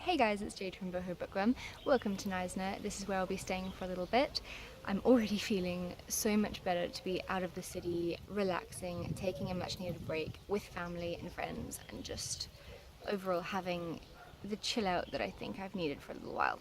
Hey guys, it's Jade from Boho Bookworm. Welcome to Neisner. This is where I'll be staying for a little bit. I'm already feeling so much better to be out of the city, relaxing, taking a much needed break with family and friends, and just overall having the chill out that I think I've needed for a little while.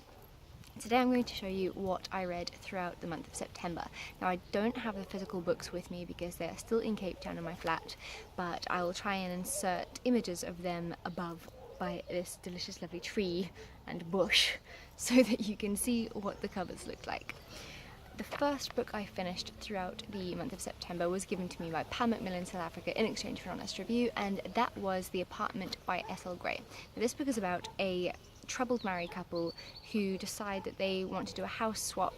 Today I'm going to show you what I read throughout the month of September. Now I don't have the physical books with me because they are still in Cape Town in my flat, but I will try and insert images of them above by this delicious lovely tree and bush so that you can see what the covers look like. The first book I finished throughout the month of September was given to me by Pam Macmillan South Africa in exchange for an honest review, and that was The Apartment by S.L Grey. Now, this book is about a troubled married couple who decide that they want to do a house swap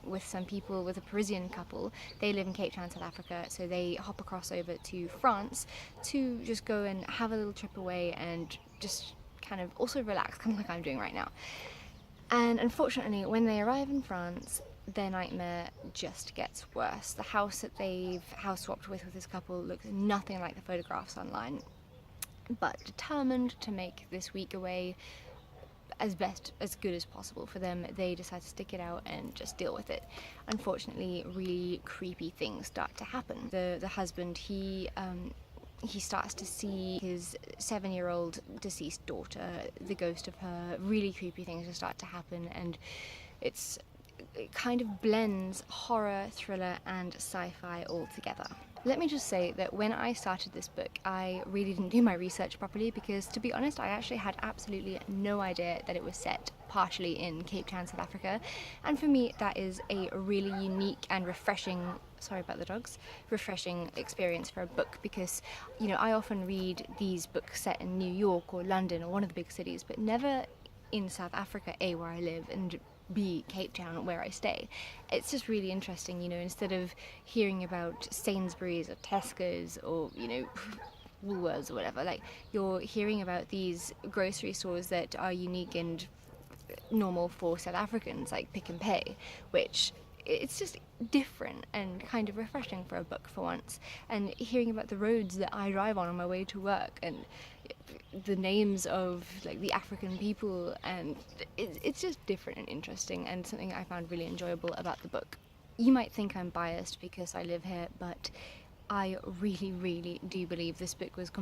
with some people, with a Parisian couple. They live in Cape Town, South Africa, so they hop across over to France to just go and have a little trip away and just kind of also relax, kind of like I'm doing right now. And unfortunately, when they arrive in France, their nightmare just gets worse. The house that they've house swapped with this couple looks nothing like the photographs online. But determined to make this week away as good as possible for them, they decide to stick it out and just deal with it. Unfortunately, really creepy things start to happen. The husband, he starts to see his 7-year-old deceased daughter, the ghost of her. Really creepy things just start to happen, and it kind of blends horror, thriller and sci-fi all together. Let me just say that when I started this book, I really didn't do my research properly because, to be honest, I actually had absolutely no idea that it was set partially in Cape Town, South Africa. And for me, that is a really unique and refreshing, sorry about the dogs, refreshing experience for a book because, you know, I often read these books set in New York or London or one of the big cities, but never in South Africa, A, where I live, and B, Cape Town, where I stay. It's just really interesting, you know, instead of hearing about Sainsbury's or Tesco's or, you know, Woolworths or whatever, like, you're hearing about these grocery stores that are unique and normal for South Africans, like Pick and Pay, which it's just different and kind of refreshing for a book for once. And hearing about the roads that I drive on my way to work and the names of like the African people, and it's just different and interesting and something I found really enjoyable about the book. You might think I'm biased because I live here, but I really do believe this book was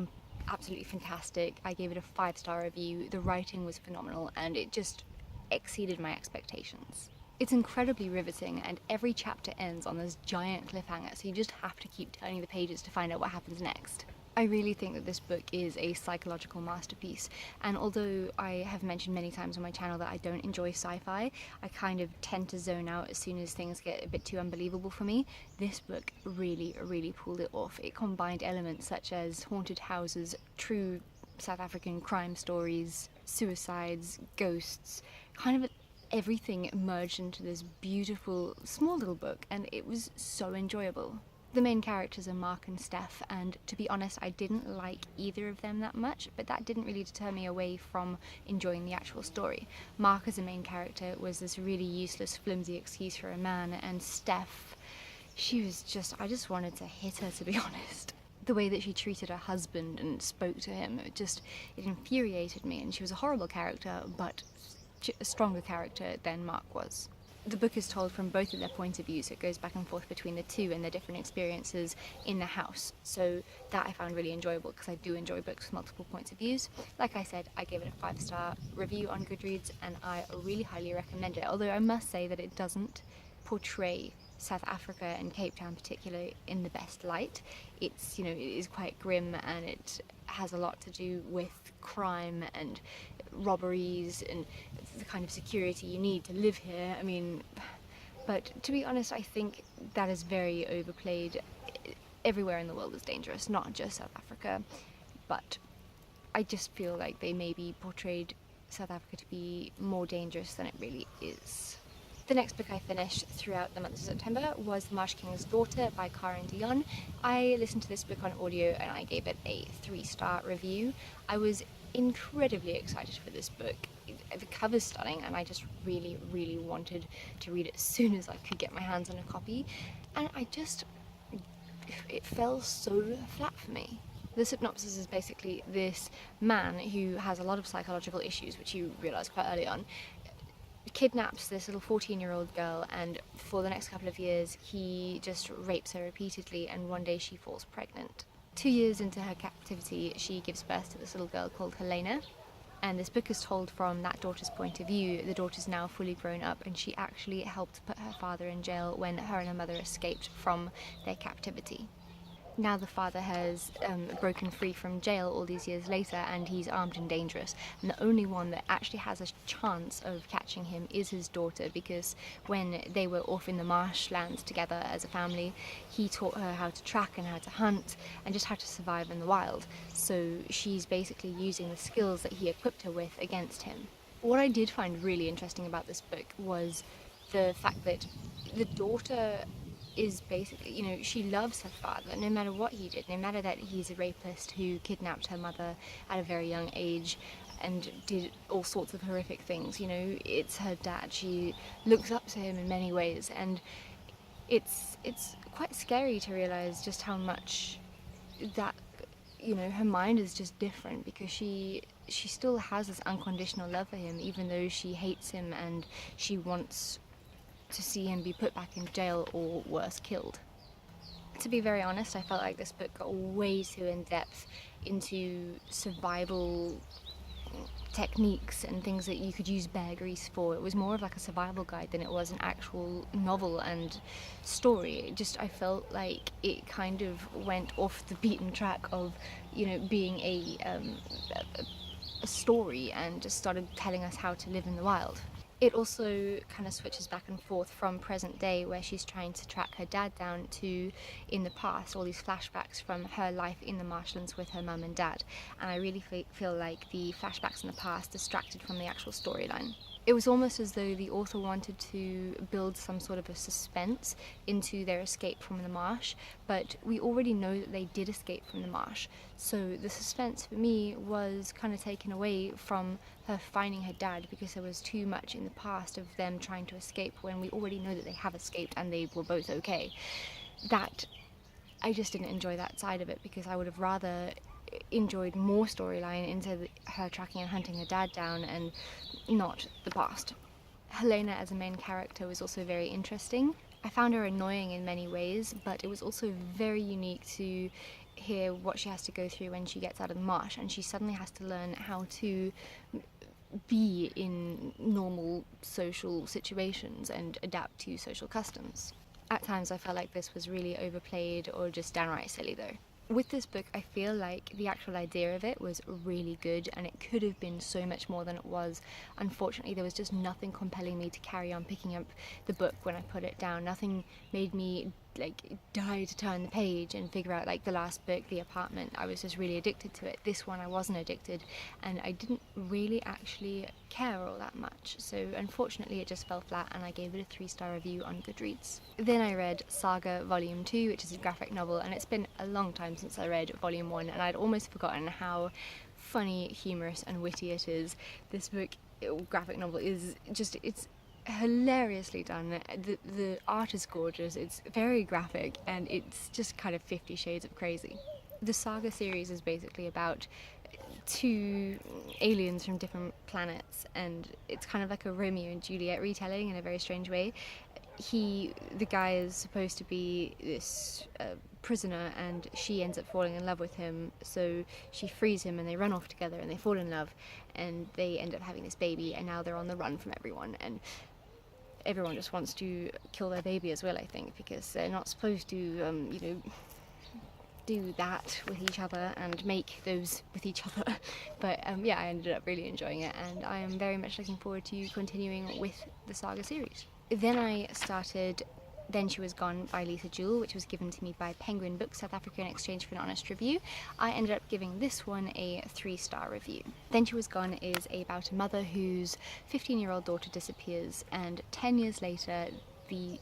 absolutely fantastic. I gave it a 5-star review. The writing was phenomenal and it just exceeded my expectations. It's incredibly riveting and every chapter ends on this giant cliffhanger, so you just have to keep turning the pages to find out what happens next. I really think that this book is a psychological masterpiece, and although I have mentioned many times on my channel that I don't enjoy sci-fi, I kind of tend to zone out as soon as things get a bit too unbelievable for me. This book really pulled it off. It combined elements such as haunted houses, true South African crime stories, suicides, ghosts, kind of everything merged into this beautiful small little book, and it was so enjoyable. The main characters are Mark and Steph, and to be honest, I didn't like either of them that much, but that didn't really deter me away from enjoying the actual story. Mark as a main character was this really useless, flimsy excuse for a man, and Steph, she was just, I just wanted to hit her, to be honest. The way that she treated her husband and spoke to him, it infuriated me, and she was a horrible character, but a stronger character than Mark was. The book is told from both of their points of view, so it goes back and forth between the two and their different experiences in the house. So that I found really enjoyable because I do enjoy books with multiple points of views. Like I said, I gave it a 5-star review on Goodreads and I really highly recommend it, although I must say that it doesn't portray South Africa and Cape Town particularly in the best light. It's, you know, it is quite grim and it has a lot to do with crime and robberies and the kind of security you need to live here. I mean, but to be honest, I think that is very overplayed. Everywhere in the world is dangerous, not just South Africa, but I just feel like they maybe portrayed South Africa to be more dangerous than it really is. The next book I finished throughout the month of September was The Marsh King's Daughter by Karin and Dionne. I listened to this book on audio and I gave it a 3-star review. I was incredibly excited for this book. The cover's stunning and I just really wanted to read it as soon as I could get my hands on a copy, and it fell so flat for me. The synopsis is basically this man who has a lot of psychological issues, which you realise quite early on, kidnaps this little 14-year-old girl, and for the next couple of years he just rapes her repeatedly, and one day she falls pregnant. 2 years into her captivity, she gives birth to this little girl called Helena, and this book is told from that daughter's point of view. The daughter's now fully grown up, and she actually helped put her father in jail when her and her mother escaped from their captivity. Now the father has broken free from jail all these years later, and he's armed and dangerous, and the only one that actually has a chance of catching him is his daughter, because when they were off in the marshlands together as a family, he taught her how to track and how to hunt and just how to survive in the wild. So she's basically using the skills that he equipped her with against him. What I did find really interesting about this book was the fact that the daughter is basically, you know, she loves her father no matter what he did, no matter that he's a rapist who kidnapped her mother at a very young age and did all sorts of horrific things. You know, it's her dad. She looks up to him in many ways, and it's quite scary to realize just how much that, you know, her mind is just different, because she still has this unconditional love for him, even though she hates him and she wants to see him be put back in jail or worse, killed. To be very honest, I felt like this book got way too in depth into survival techniques and things that you could use bear grease for. It was more of like a survival guide than it was an actual novel and story. I felt like it kind of went off the beaten track of, you know, being a story, and just started telling us how to live in the wild. It also kind of switches back and forth from present day, where she's trying to track her dad down, to in the past, all these flashbacks from her life in the marshlands with her mum and dad. And I really feel like the flashbacks in the past distracted from the actual storyline. It was almost as though the author wanted to build some sort of a suspense into their escape from the marsh, but we already know that they did escape from the marsh. So the suspense for me was kind of taken away from her finding her dad, because there was too much in the past of them trying to escape when we already know that they have escaped and they were both okay. That, I just didn't enjoy that side of it, because I would have rather enjoyed more storyline into her tracking and hunting her dad down, and not the past. Helena as a main character was also very interesting. I found her annoying in many ways, but it was also very unique to hear what she has to go through when she gets out of the marsh, and she suddenly has to learn how to be in normal social situations and adapt to social customs. At times I felt like this was really overplayed or just downright silly though. With this book, I feel like the actual idea of it was really good, and it could have been so much more than it was. Unfortunately, there was just nothing compelling me to carry on picking up the book when I put it down. Nothing made me die to turn the page and figure out the last book, The Apartment. I was just really addicted to it. This one I wasn't addicted, and I didn't really actually care all that much. So unfortunately it just fell flat, and I gave it a 3-star review on Goodreads. Then I read Saga Volume 2, which is a graphic novel, and it's been a long time since I read Volume 1, and I'd almost forgotten how funny, humorous and witty it is. This book, graphic novel, is just, it's hilariously done. The art is gorgeous, it's very graphic, and it's just kind of 50 shades of crazy. The Saga series is basically about 2 aliens from different planets, and it's kind of like a Romeo and Juliet retelling in a very strange way. The guy is supposed to be this prisoner, and she ends up falling in love with him, so she frees him and they run off together and they fall in love, and they end up having this baby, and now they're on the run from everyone, and everyone just wants to kill their baby as well, I think, because they're not supposed to do that with each other and make those with each other. But yeah, I ended up really enjoying it, and I am very much looking forward to continuing with the Saga series. Then I started Then She Was Gone by Lisa Jewell, which was given to me by Penguin Books South Africa in exchange for an honest review. I ended up giving this one a 3-star review. Then She Was Gone is about a mother whose 15-year-old daughter disappears, and 10 years later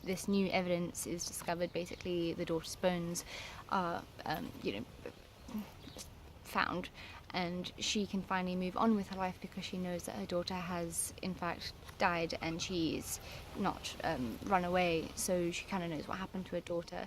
this new evidence is discovered. Basically, the daughter's bones are found, and she can finally move on with her life because she knows that her daughter has in fact died, and she's not run away, so she kind of knows what happened to her daughter.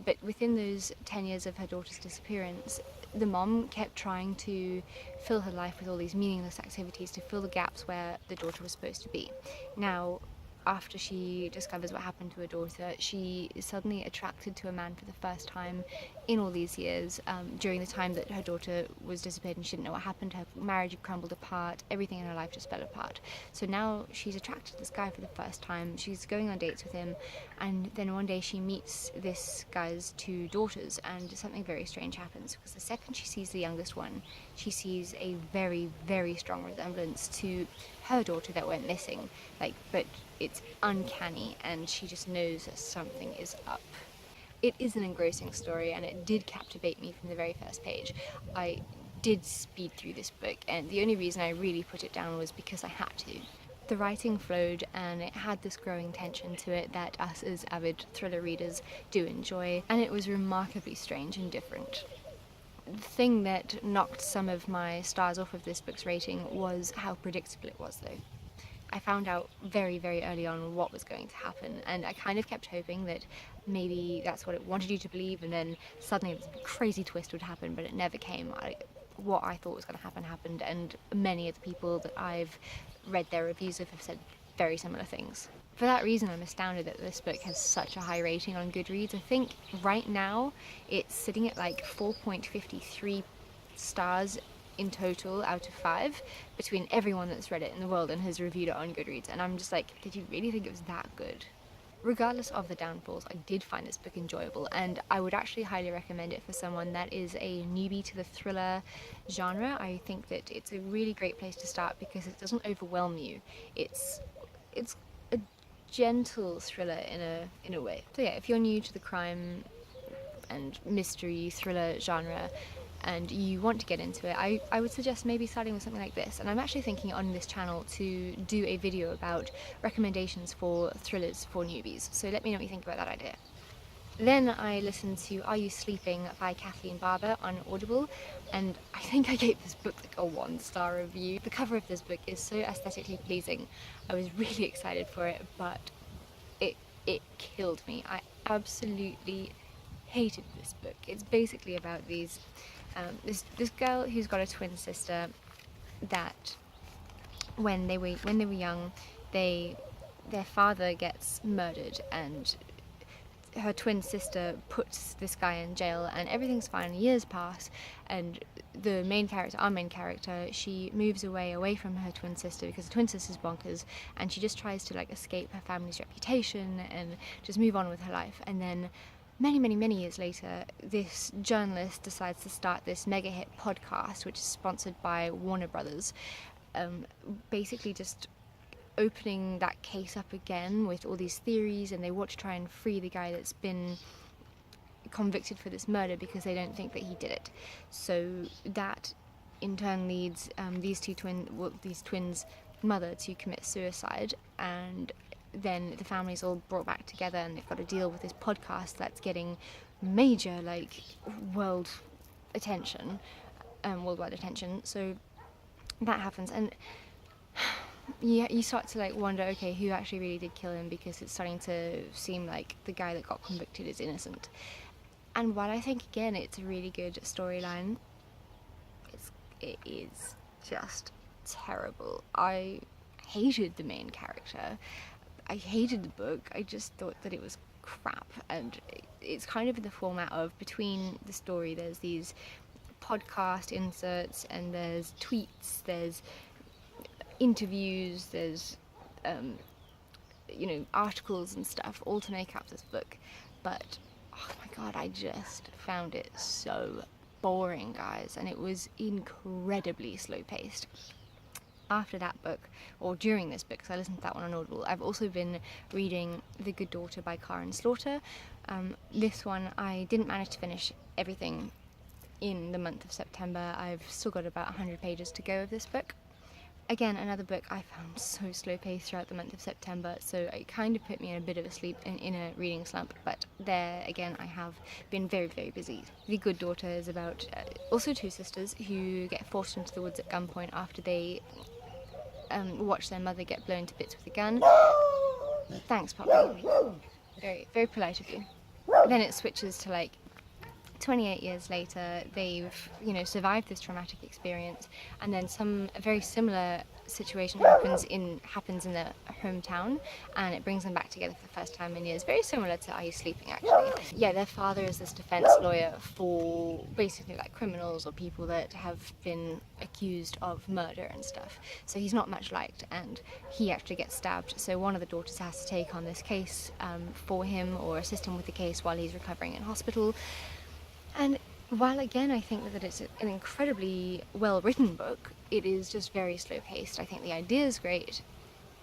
But within those 10 years of her daughter's disappearance, the mom kept trying to fill her life with all these meaningless activities to fill the gaps where the daughter was supposed to be. Now, after she discovers what happened to her daughter, she is suddenly attracted to a man for the first time in all these years, during the time that her daughter was disappeared and she didn't know what happened. Her marriage had crumbled apart, everything in her life just fell apart. So now she's attracted to this guy for the first time, she's going on dates with him, and then one day she meets this guy's two daughters, and something very strange happens, because the second she sees the youngest one, she sees a very, very strong resemblance to her daughter that went missing, but it's uncanny, and she just knows that something is up. It is an engrossing story, and it did captivate me from the very first page. I did speed through this book, and the only reason I really put it down was because I had to. The writing flowed, and it had this growing tension to it that us as avid thriller readers do enjoy, and it was remarkably strange and different. The thing that knocked some of my stars off of this book's rating was how predictable it was, though. I found out very, very early on what was going to happen, and I kind of kept hoping that maybe that's what it wanted you to believe, and then suddenly this crazy twist would happen, but it never came. What I thought was going to happen happened, and many of the people that I've read their reviews of have said very similar things. For that reason, I'm astounded that this book has such a high rating on Goodreads. I think right now it's sitting at like 4.53 stars in total out of 5 between everyone that's read it in the world and has reviewed it on Goodreads, and I'm just like, did you really think it was that good? Regardless of the downfalls, I did find this book enjoyable, and I would actually highly recommend it for someone that is a newbie to the thriller genre. I think that it's a really great place to start because it doesn't overwhelm you. It's a gentle thriller in a way. So yeah, if you're new to the crime and mystery thriller genre and you want to get into it, I would suggest maybe starting with something like this. And I'm actually thinking on this channel to do a video about recommendations for thrillers for newbies, so let me know what you think about that idea. Then I listened to Are You Sleeping by Kathleen Barber on Audible, and I think I gave this book like a 1-star review. The cover of this book is so aesthetically pleasing. I was really excited for it, but it killed me. I absolutely hated this book. It's basically about this girl who's got a twin sister that when they were young, their father gets murdered, and her twin sister puts this guy in jail, and everything's fine. Years pass, and our main character, she moves away from her twin sister because the twin sister's bonkers, and she just tries to like escape her family's reputation and just move on with her life. And then many years later, this journalist decides to start this mega hit podcast, which is sponsored by Warner Brothers, basically just opening that case up again with all these theories, and they want to try and free the guy that's been convicted for this murder because they don't think that he did it. So that in turn leads these twins' mother to commit suicide, and then the family's all brought back together, and they've got to deal with this podcast that's getting major worldwide attention. So that happens, and you start to wonder, okay, who actually really did kill him, because it's starting to seem like the guy that got convicted is innocent. And while I think again it's a really good storyline, it is just terrible. I hated the main character. I hated the book. I just thought that it was crap, and it's kind of in the format of, between the story there's these podcast inserts, and there's tweets, there's interviews, there's articles and stuff, all to make up this book. But oh my god, I just found it so boring, guys, and it was incredibly slow paced. After that book, or during this book, because I listened to that one on Audible, I've also been reading The Good Daughter by Karin. This one I didn't manage to finish everything in the month of September. I've still got about 100 pages to go of this book. Again, another book I found so slow paced throughout the month of September, so it kind of put me in a bit of in a reading slump, but there again I have been very, very busy. The Good Daughter is about also two sisters who get forced into the woods at gunpoint after they watch their mother get blown to bits with a gun. Thanks, Poppy. Very, very polite of you. Then it switches to 28 years later, they've, survived this traumatic experience, and then a very similar situation happens in their hometown, and it brings them back together for the first time in years. Very similar to Are You Sleeping, actually. Yeah, their father is this defense lawyer for basically like criminals or people that have been accused of murder and stuff. So he's not much liked, and he actually gets stabbed. So one of the daughters has to take on this case for him, or assist him with the case while he's recovering in hospital. And while again I think that it's an incredibly well written book, it is just very slow paced. I think the idea is great,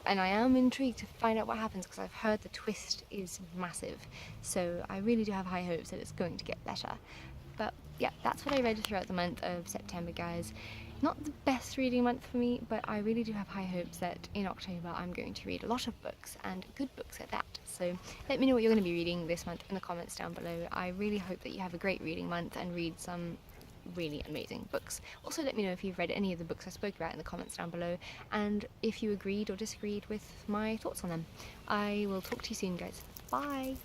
and I am intrigued to find out what happens because I've heard the twist is massive. So I really do have high hopes that it's going to get better. But yeah, that's what I read throughout the month of September, guys. Not the best reading month for me, but I really do have high hopes that in October I'm going to read a lot of books, and good books at that. So let me know what you're going to be reading this month in the comments down below. I really hope that you have a great reading month and read some really amazing books. Also, let me know if you've read any of the books I spoke about in the comments down below, and if you agreed or disagreed with my thoughts on them. I will talk to you soon, guys. Bye!